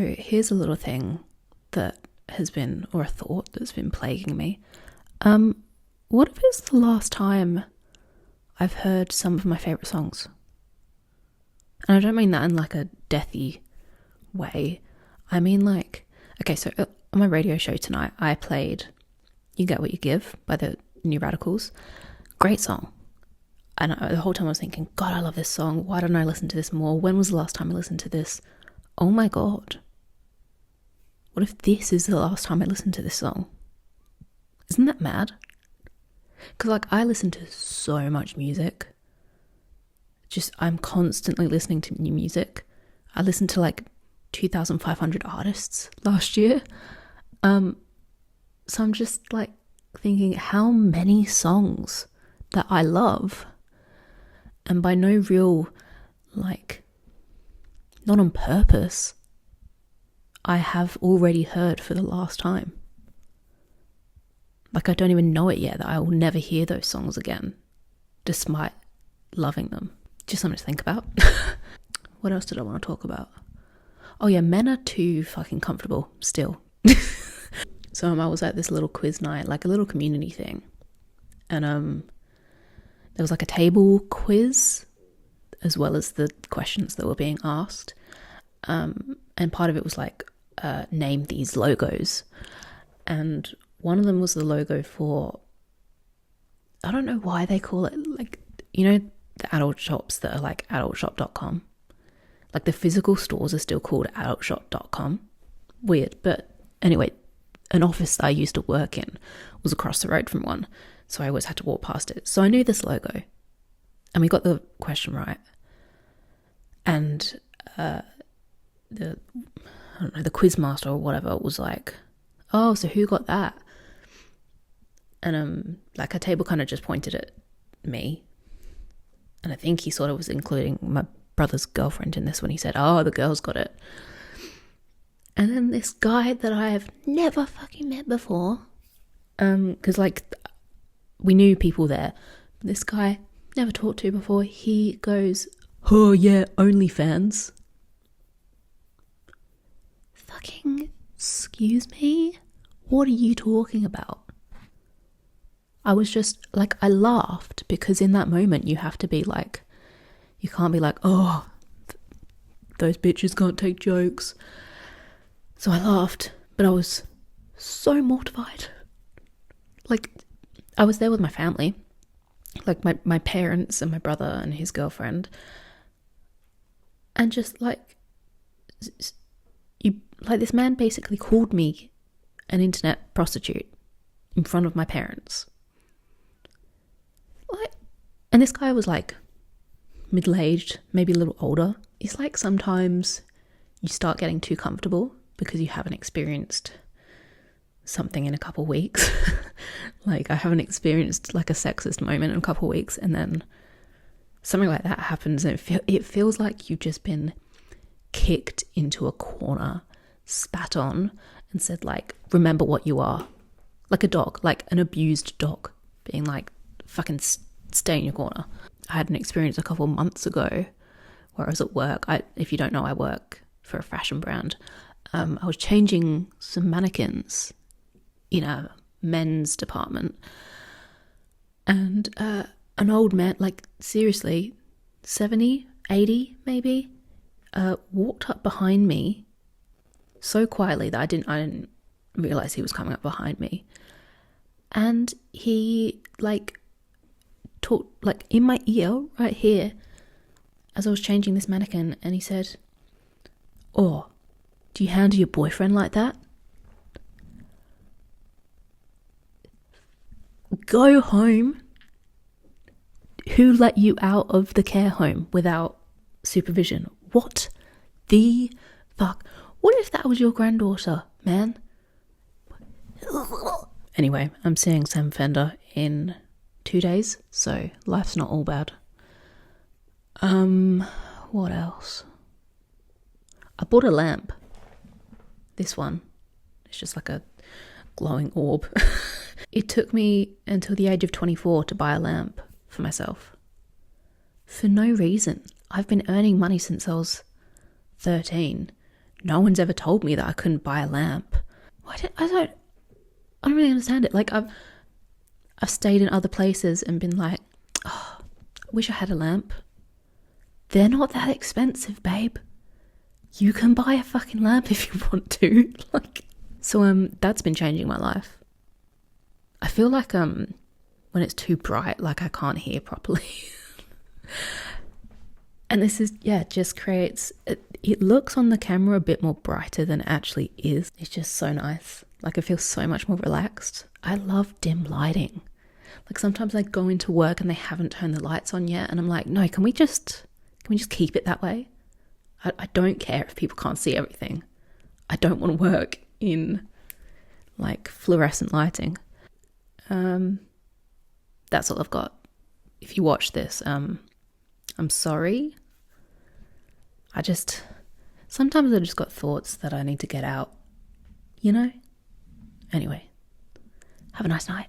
Here's a little thing that has been, or a thought that's been plaguing me. What if it's the last time I've heard some of my favourite songs? And I don't mean that in like a deathy way. I mean like, okay, so on my radio show tonight, I played You Get What You Give by the New Radicals. Great song. And the whole time I was thinking, God, I love this song. Why don't I listen to this more? When was the last time I listened to this? Oh my God. What if this is the last time I listened to this song? Isn't that mad? Because like I listen to so much music. I'm constantly listening to new music. I listened to like 2,500 artists last year. So I'm just like thinking how many songs that I love, and by no real, like, not on purpose, I have already heard for the last time. Like I don't even know it yet that I will never hear those songs again, despite loving them. Just something to think about. What else did I want to talk about? Oh yeah, men are too fucking comfortable still. So I was at this little quiz night, like a little community thing. And there was like a table quiz as well as the questions that were being asked. And part of it was like, name these logos. And one of them was the logo for, I don't know why they call it, like, you know, the adult shops that are like adultshop.com. Like the physical stores are still called adultshop.com. Weird. But anyway, an office that I used to work in was across the road from one. So I always had to walk past it. So I knew this logo. And we got the question right. And the quiz master or whatever was like, oh, so who got that? And like a table kind of just pointed at me. And I think he sort of was including my brother's girlfriend in this when he said, oh, the girl's got it. And then this guy that I have never fucking met before, because like we knew people there, this guy never talked to before, he goes, oh yeah, OnlyFans. Fucking excuse me? What are you talking about? I was just like, I laughed because in that moment you have to be like, you can't be like, oh, those bitches can't take jokes. So I laughed, but I was so mortified. Like, I was there with my family, like my parents and my brother and his girlfriend. And just like, this man basically called me an internet prostitute in front of my parents. And this guy was like middle-aged, maybe a little older. It's like sometimes you start getting too comfortable because you haven't experienced something in a couple weeks. Like I haven't experienced like a sexist moment in a couple weeks, and then something like that happens and it feels like you've just been kicked into a corner, spat on and said like, remember what you are. Like a dog, like an abused dog being like, fucking stay in your corner. I had an experience a couple of months ago where I was at work. If you don't know, I work for a fashion brand. I was changing some mannequins in a men's department, and an old man, like seriously 70, 80 maybe, walked up behind me so quietly that I didn't realize he was coming up behind me, and he like talked like in my ear right here as I was changing this mannequin, and he said, oh, do you handle your boyfriend like that? Go home. Who let you out of the care home without supervision? What the fuck? What if that was your granddaughter, man? Anyway, I'm seeing Sam Fender in 2 days, so life's not all bad. What else? I bought a lamp. This one. It's just like a glowing orb. It took me until the age of 24 to buy a lamp for myself. For no reason. I've been earning money since I was 13, No one's ever told me that I couldn't buy a lamp. I don't really understand it. Like, I've stayed in other places and been like, oh, I wish I had a lamp. They're not that expensive, babe. You can buy a fucking lamp if you want to. Like, so that's been changing my life. I feel like when it's too bright, like I can't hear properly. And this is, just creates, it looks on the camera a bit more brighter than it actually is. It's just so nice. Like, I feel so much more relaxed. I love dim lighting. Like, sometimes I go into work and they haven't turned the lights on yet, and I'm like, no, can we just keep it that way? I don't care if people can't see everything. I don't want to work in like fluorescent lighting. That's all I've got. If you watch this, I'm sorry. Sometimes I just got thoughts that I need to get out, you know? Anyway, have a nice night.